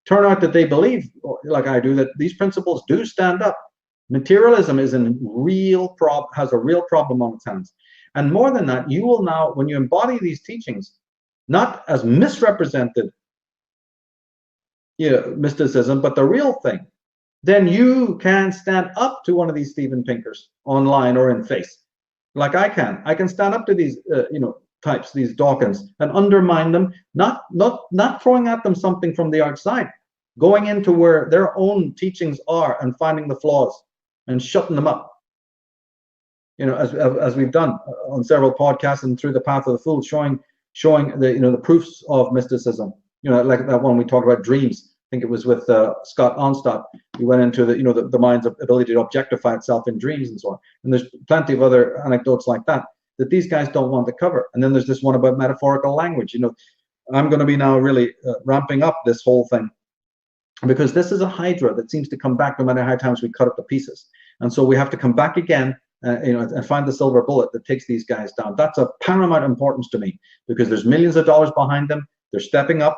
Speaker 2: turn out that they believe, like I do, that these principles do stand up, materialism is has a real problem on its hands. And more than that, you will now, when you embody these teachings, not as misrepresented mysticism, but the real thing, then you can stand up to one of these Steven Pinkers online or in face. Like I can stand up to these, types, these Dawkins, and undermine them, not throwing at them something from the outside, going into where their own teachings are and finding the flaws and shutting them up. As we've done on several podcasts and through the Path of the Fool, showing the the proofs of mysticism. Like that one we talked about, dreams. I think it was with Scott Onstott. We went into the mind's ability to objectify itself in dreams and so on. And there's plenty of other anecdotes like that these guys don't want to cover. And then there's this one about metaphorical language. I'm going to be now really ramping up this whole thing, because this is a hydra that seems to come back no matter how many times we cut it to pieces. And so we have to come back again, and find the silver bullet that takes these guys down. That's of paramount importance to me, because there's millions of dollars behind them. They're stepping up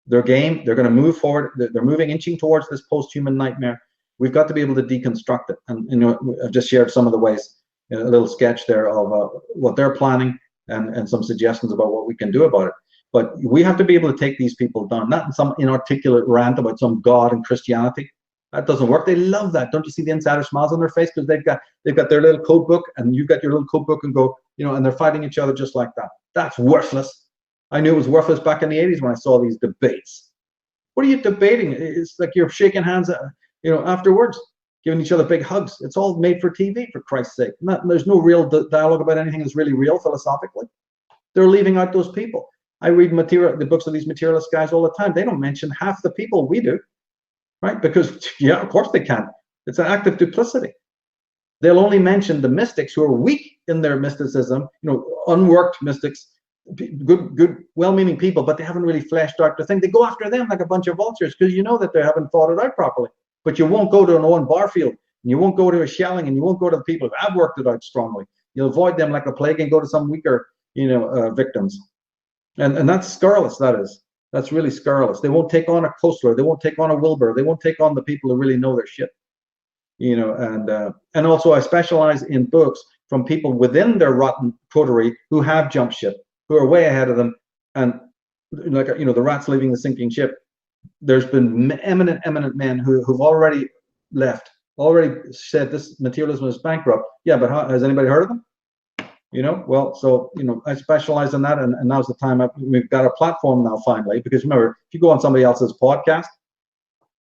Speaker 2: their game. They're going to move forward. They're inching towards this post-human nightmare. We've got to be able to deconstruct it. And I've just shared some of the ways, a little sketch there of what they're planning, and some suggestions about what we can do about it. But we have to be able to take these people down, not in some inarticulate rant about some God and Christianity. That doesn't work. They love that. Don't you see the insider smiles on their face? Because they've got their little code book, and you've got your little code book, and go, and they're fighting each other just like that. That's worthless. I knew it was worthless back in the 80s when I saw these debates. What are you debating? It's like you're shaking hands, afterwards, giving each other big hugs. It's all made for TV, for Christ's sake. There's no real dialogue about anything that's really real philosophically. They're leaving out those people. I read the books of these materialist guys all the time. They don't mention half the people we do. Right? Because, of course they can. It's an act of duplicity. They'll only mention the mystics who are weak in their mysticism, unworked mystics, good, well-meaning people, but they haven't really fleshed out the thing. They go after them like a bunch of vultures, because that they haven't thought it out properly. But you won't go to an Owen Barfield, and you won't go to a Schelling, and you won't go to the people who have worked it out strongly. You'll avoid them like the plague and go to some weaker, victims. And that's scurrilous, that is. That's really scurrilous. They won't take on a Kostler. They won't take on a Wilbur. They won't take on the people who really know their shit. And also I specialize in books from people within their rotten coterie who have jumped ship, who are way ahead of them. And like, the rats leaving the sinking ship. There's been eminent men who've already left, already said this materialism is bankrupt. Yeah, but has anybody heard of them? Well, so, I specialize in that, and now's the time. We've got a platform now, finally, because remember, if you go on somebody else's podcast,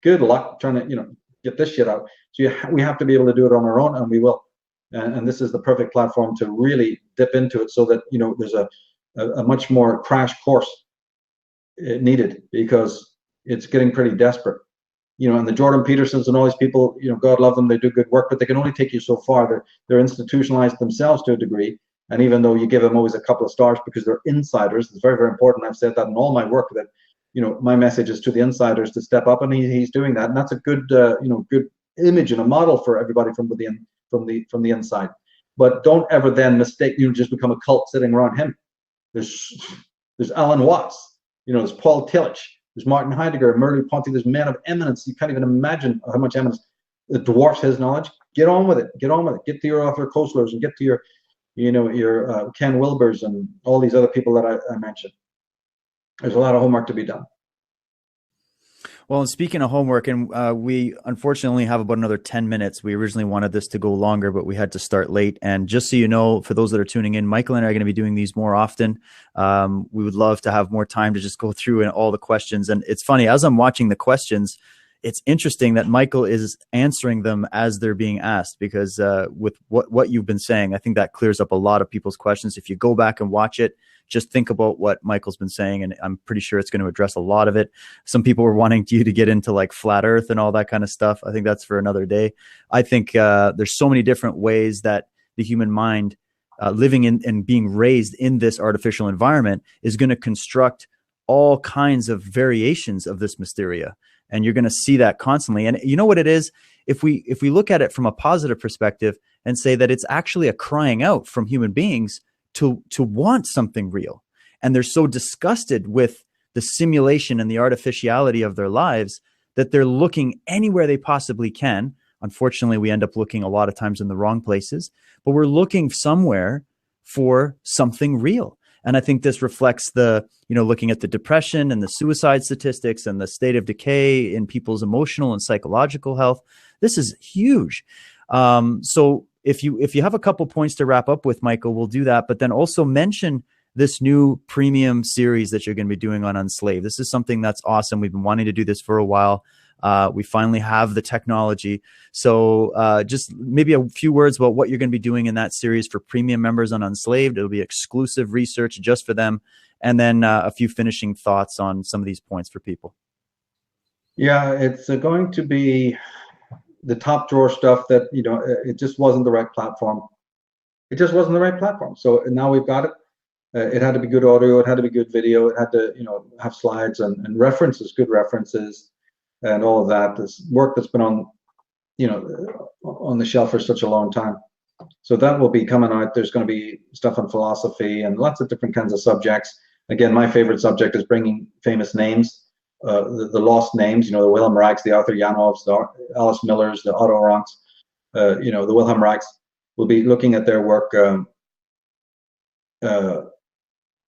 Speaker 2: good luck trying to, get this shit out. So we have to be able to do it on our own, and we will. And this is the perfect platform to really dip into it, so that, there's a much more crash course needed, because it's getting pretty desperate. And the Jordan Petersons and all these people, God love them, they do good work, but they can only take you so far. They're institutionalized themselves to a degree. And even though you give them always a couple of stars because they're insiders, it's very, very important. I've said that in all my work, that, my message is to the insiders to step up, and he's doing that. And that's a good, good image and a model for everybody from the inside. But don't ever then mistake, just become a cult sitting around him. There's Alan Watts, there's Paul Tillich, there's Martin Heidegger, Merleau-Ponty. There's men of eminence. You can't even imagine how much eminence it dwarfs his knowledge. Get on with it. Get to your Arthur Kostlers, and get to your Ken Wilbers, and all these other people that I mentioned. There's a lot of homework to be done.
Speaker 1: Well, and speaking of homework, and we unfortunately have about another 10 minutes. We originally wanted this to go longer, but we had to start late. And just so you know, for those that are tuning in, Michael and I are going to be doing these more often. We would love to have more time to just go through and all the questions. And it's funny, as I'm watching the questions, it's interesting that Michael is answering them as they're being asked, because with what you've been saying, I think that clears up a lot of people's questions. If you go back and watch it, just think about what Michael's been saying, and I'm pretty sure it's going to address a lot of it. Some people were wanting you to get into like flat earth and all that kind of stuff. I think that's for another day. I think there's so many different ways that the human mind, living in and being raised in this artificial environment, is going to construct all kinds of variations of this mysteria. And you're going to see that constantly. And you know what it is? If we look at it from a positive perspective and say that it's actually a crying out from human beings to want something real, and they're so disgusted with the simulation and the artificiality of their lives that they're looking anywhere they possibly can. Unfortunately, we end up looking a lot of times in the wrong places, but we're looking somewhere for something real. And I think this reflects the, looking at the depression and the suicide statistics and the state of decay in people's emotional and psychological health. This is huge. So if you have a couple points to wrap up with, Michael, we'll do that. But then also mention this new premium series that you're going to be doing on Unslaved. This is something that's awesome. We've been wanting to do this for a while. We finally have the technology. So just maybe a few words about what you're going to be doing in that series for premium members on Unslaved. It'll be exclusive research just for them. And then a few finishing thoughts on some of these points for people.
Speaker 2: Yeah, it's going to be the top drawer stuff that, it just wasn't the right platform. It just wasn't the right platform. So now we've got it. It had to be good audio. It had to be good video. It had to, have slides and references, good references, and all of that. This work that's been on the shelf for such a long time. So that will be coming out. There's going to be stuff on philosophy and lots of different kinds of subjects. Again, my favorite subject is bringing famous names, the lost names, the Wilhelm Reichs, the Arthur Janovs, the Alice Millers, the Otto Ranks, the Wilhelm Reichs. We'll be looking at their work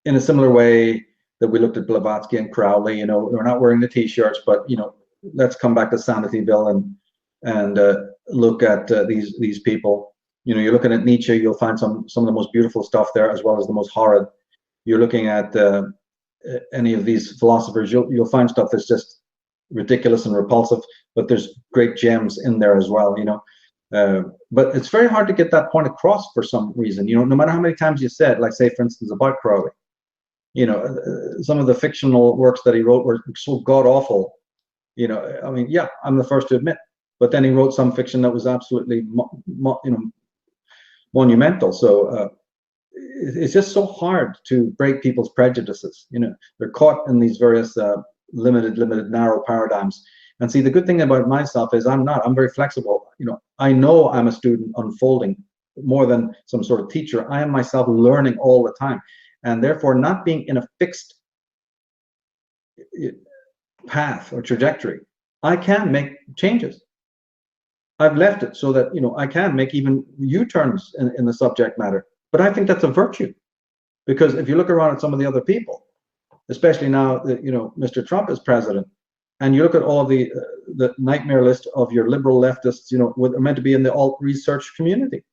Speaker 2: in a similar way that we looked at Blavatsky and Crowley. We're not wearing the T-shirts, but, let's come back to Sanityville and look at these people. You're looking at Nietzsche, you'll find some of the most beautiful stuff there, as well as the most horrid. You're looking at any of these philosophers, you'll find stuff that's just ridiculous and repulsive, but there's great gems in there as well. But it's very hard to get that point across for some reason. No matter how many times you said, like say for instance about Crowley, some of the fictional works that he wrote were so god awful. I'm the first to admit. But then he wrote some fiction that was absolutely, monumental. So it's just so hard to break people's prejudices. They're caught in these various limited, narrow paradigms. And see, the good thing about myself is I'm very flexible. I know I'm a student unfolding more than some sort of teacher. I am myself learning all the time. And therefore, not being in a fixed path or trajectory, I can make changes. I've left it so that I can make even U-turns in the subject matter. But I think that's a virtue, because if you look around at some of the other people, especially now that Mr. Trump is president, and you look at all the nightmare list of your liberal leftists, are meant to be in the alt research community,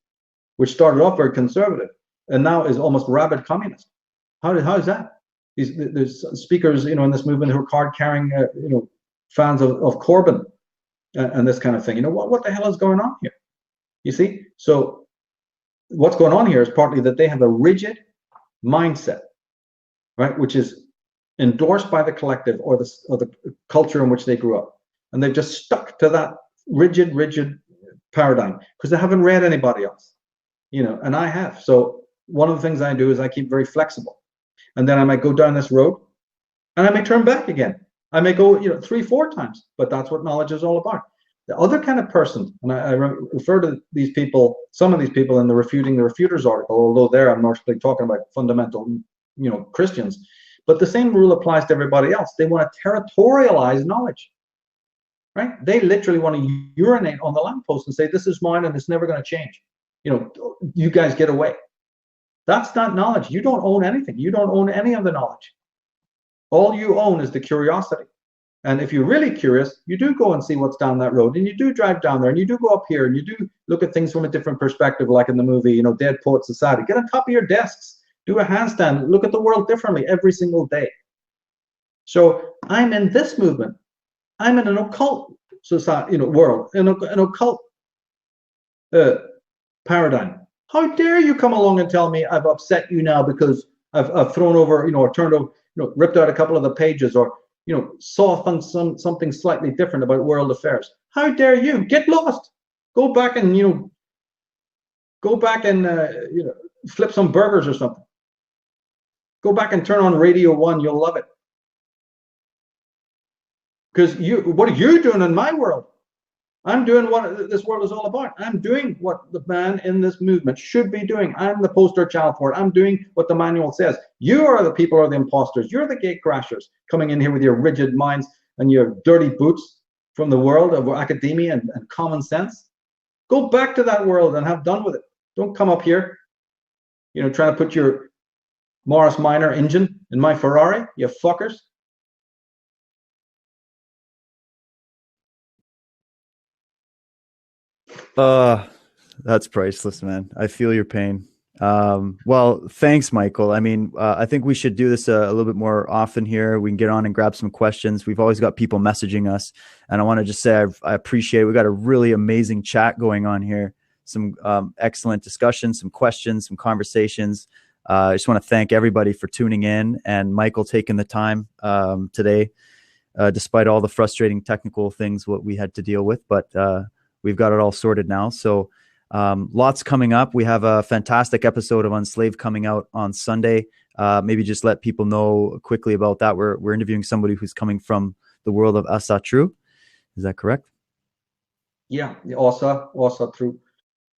Speaker 2: which started off very conservative and now is almost rabid communist. How is that? There's speakers, in this movement who are card-carrying, fans of Corbyn and this kind of thing. What the hell is going on here? You see? So what's going on here is partly that they have a rigid mindset, right, which is endorsed by the collective or the culture in which they grew up, and they've just stuck to that rigid paradigm because they haven't read anybody else, and I have. So one of the things I do is I keep very flexible. And then I might go down this road and I may turn back again. I may go, 3-4 times, but that's what knowledge is all about. The other kind of person, and I refer to these people, some of these people in the Refuting the Refuters article, although there I'm mostly talking about fundamental, Christians, but the same rule applies to everybody else. They want to territorialize knowledge, right? They literally want to urinate on the lamppost and say, this is mine and it's never going to change. You guys get away. That's not knowledge. You don't own anything. You don't own any of the knowledge. All you own is the curiosity. And if you're really curious, you do go and see what's down that road, and you do drive down there, and you do go up here, and you do look at things from a different perspective, like in the movie, Dead Poet Society. Get on top of your desks, do a handstand, look at the world differently every single day. So I'm in this movement. I'm in an occult society, world, an occult paradigm. How dare you come along and tell me I've upset you now because I've thrown over, or turned over, ripped out a couple of the pages, or saw something slightly different about world affairs. How dare you? Get lost. Go back and flip some burgers or something. Go back and turn on Radio 1. You'll love it. Because what are you doing in my world? I'm doing what this world is all about. I'm doing what the man in this movement should be doing. I'm the poster child for it. I'm doing what the manual says. You are the people, are the imposters. You're the gate crashers coming in here with your rigid minds and your dirty boots from the world of academia and common sense. Go back to that world and have done with it. Don't come up here, trying to put your Morris Minor engine in my Ferrari, you fuckers.
Speaker 1: That's priceless, man. I feel your pain. Well, thanks, Michael. I mean, I think we should do this a little bit more often here. We can get on and grab some questions. We've always got people messaging us, and I want to just say I appreciate it. We got a really amazing chat going on here. Some excellent discussions, some questions, some conversations. I just want to thank everybody for tuning in, and Michael taking the time today, despite all the frustrating technical things what we had to deal with. But we've got it all sorted now. So lots coming up. We have a fantastic episode of Unslaved coming out on Sunday. Maybe just let people know quickly about that. We're interviewing somebody who's coming from the world of Asatru. Is that correct?
Speaker 2: Yeah, the Asatru.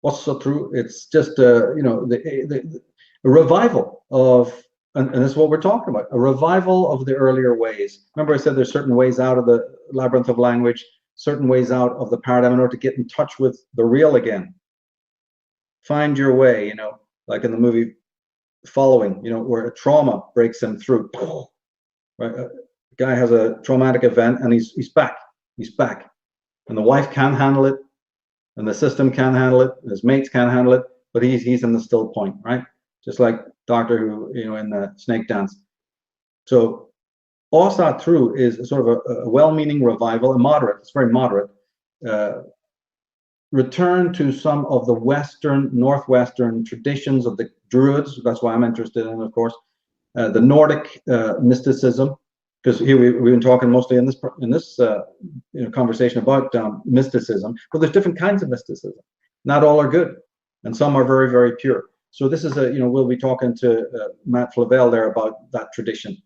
Speaker 2: It's just the revival of, and this is what we're talking about, a revival of the earlier ways. Remember I said there's certain ways out of the labyrinth of language, certain ways out of the paradigm in order to get in touch with the real again. Find your way, like in the movie Following, where a trauma breaks him through. Right? The guy has a traumatic event and he's back. He's back. And the wife can't handle it, and the system can't handle it, his mates can't handle it, but he's in the still point, right? Just like Doctor Who, in the Snake Dance. So Asatru is sort of a well-meaning revival, a moderate, it's very moderate, return to some of the northwestern traditions of the Druids. That's why I'm interested in, of course, the Nordic mysticism, because here we've been talking mostly in this conversation about mysticism, but there's different kinds of mysticism. Not all are good, and some are very, very pure. So this is we'll be talking to Matt Flavel there about that tradition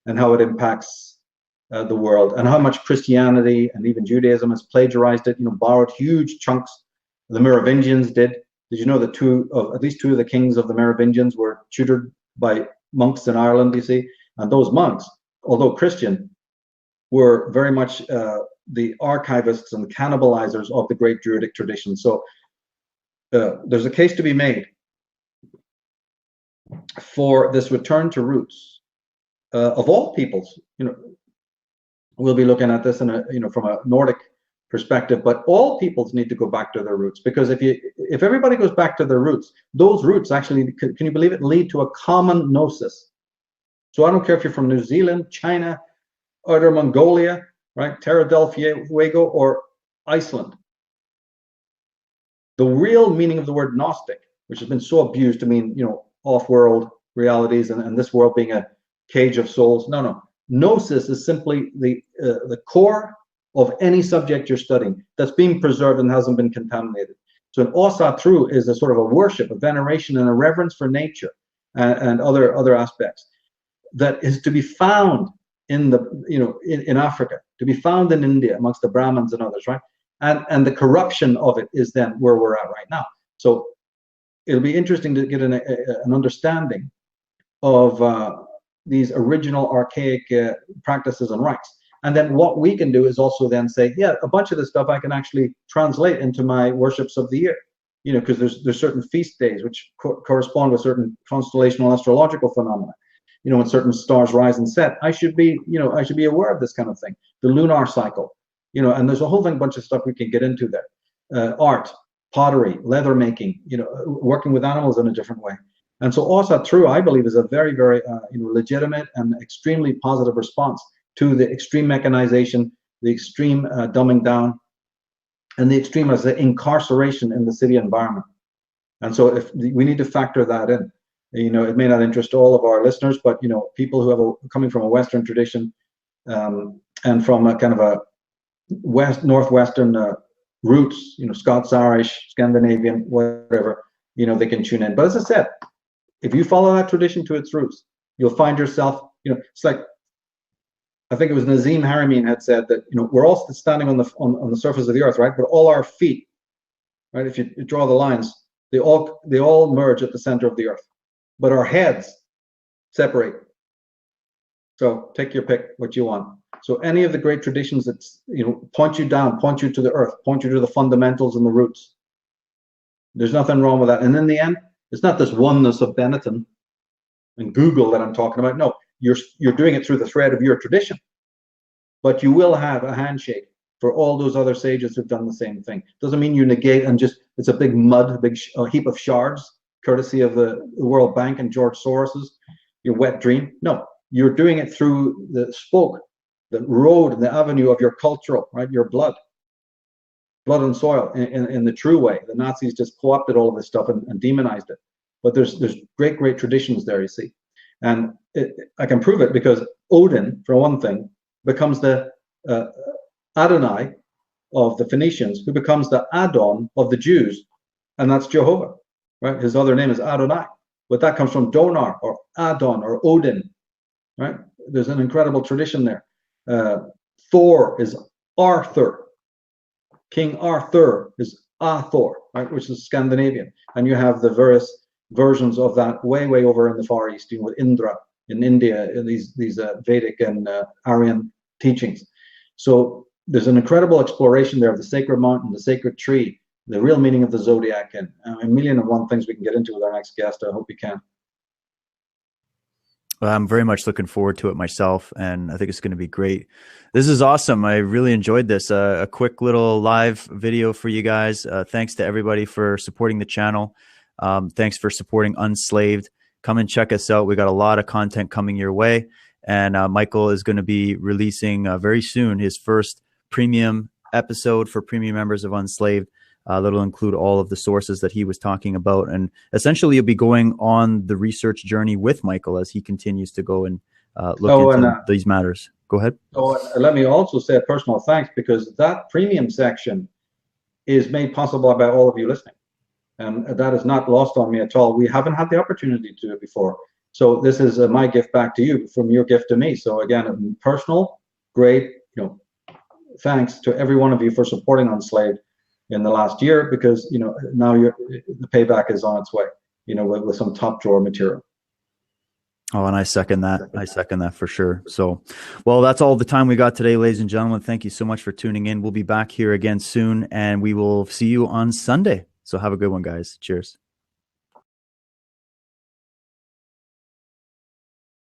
Speaker 2: and how it impacts the world, and how much Christianity and even Judaism has plagiarized it, borrowed huge chunks. The Merovingians did. Did you know that at least two of the kings of the Merovingians were tutored by monks in Ireland, you see? And those monks, although Christian, were very much the archivists and cannibalizers of the great Druidic tradition. So there's a case to be made for this return to roots of all peoples. We'll be looking at this from a Nordic perspective, but all peoples need to go back to their roots, because if everybody goes back to their roots, those roots actually, can you believe it, lead to a common gnosis. So I don't care if you're from New Zealand, China, Outer Mongolia, right, Terra del Fuego, or Iceland. The real meaning of the word Gnostic, which has been so abused to mean, off-world realities and this world being a cage of souls. No. Gnosis is simply the core of any subject you're studying that's being preserved and hasn't been contaminated. So an Asatru is a sort of a worship, a veneration, and a reverence for nature and other aspects that is to be found in in Africa, to be found in India amongst the Brahmins and others, right? And the corruption of it is then where we're at right now. So it'll be interesting to get an understanding of these original archaic practices and rites. And then what we can do is also then say, yeah, a bunch of this stuff I can actually translate into my worships of the year, because there's certain feast days which correspond with certain constellational astrological phenomena. When certain stars rise and set, I should be aware of this kind of thing. The lunar cycle, and there's a whole bunch of stuff we can get into there. Art, pottery, leather making, working with animals in a different way. And so Asatru, I believe, is a very, very legitimate and extremely positive response to the extreme mechanization, the extreme dumbing down and the extreme is the incarceration in the city environment. And so if we need to factor that in, it may not interest all of our listeners, but people who have coming from a Western tradition, and from a kind of a northwestern roots, Scots, Irish, Scandinavian, whatever, they can tune in. But as I said, if you follow that tradition to its roots, you'll find yourself, it's like, I think it was Nazim Haramein had said that, we're all standing on the surface of the earth, right? But all our feet, right? If you draw the lines, they all merge at the center of the earth, but our heads separate. So take your pick, what you want. So any of the great traditions that point you down, point you to the earth, point you to the fundamentals and the roots. There's nothing wrong with that. And in the end, it's not this oneness of Benetton and Google that I'm talking about. No, you're doing it through the thread of your tradition, but you will have a handshake for all those other sages who've done the same thing. Doesn't mean you negate and just it's a big mud, a big heap of shards, courtesy of the World Bank and George Soros's your wet dream. No, you're doing it through the spoke, the road, and the avenue of your cultural, right? Your blood and soil in the true way. The Nazis just co-opted all of this stuff and demonized it. But there's great traditions there, you see. And I can prove it because Odin, for one thing, becomes the Adonai of the Phoenicians, who becomes the Adon of the Jews, and that's Jehovah, right? His other name is Adonai, but that comes from Donar or Adon or Odin, right? There's an incredible tradition there. Thor is Arthur. King Arthur is Athor, right, which is Scandinavian, and you have the various versions of that way over in the Far East, with Indra in India, in these Vedic and Aryan teachings. So there's an incredible exploration there of the sacred mountain, the sacred tree, the real meaning of the zodiac, and a million and one things we can get into with our next guest. I hope you can.
Speaker 1: I'm very much looking forward to it myself, and I think it's going to be great. This is awesome. I really enjoyed this. A quick little live video for you guys. Thanks to everybody for supporting the channel. Thanks for supporting Unslaved. Come and check us out. We got a lot of content coming your way, and Michael is going to be releasing very soon his first premium episode for premium members of Unslaved. That'll include all of the sources that he was talking about. And essentially, you'll be going on the research journey with Michael as he continues to go and look into these matters. Go ahead.
Speaker 2: So let me also say a personal thanks, because that premium section is made possible by all of you listening. And that is not lost on me at all. We haven't had the opportunity to do it before. So this is my gift back to you from your gift to me. So again, personal, great, thanks to every one of you for supporting Unslaved in the last year, because now the payback is on its way, with some top drawer material.
Speaker 1: Oh, and I second that. I second that for sure. So, well, that's all the time we got today, ladies and gentlemen. Thank you so much for tuning in. We'll be back here again soon, and we will see you on Sunday. So have a good one, guys. Cheers.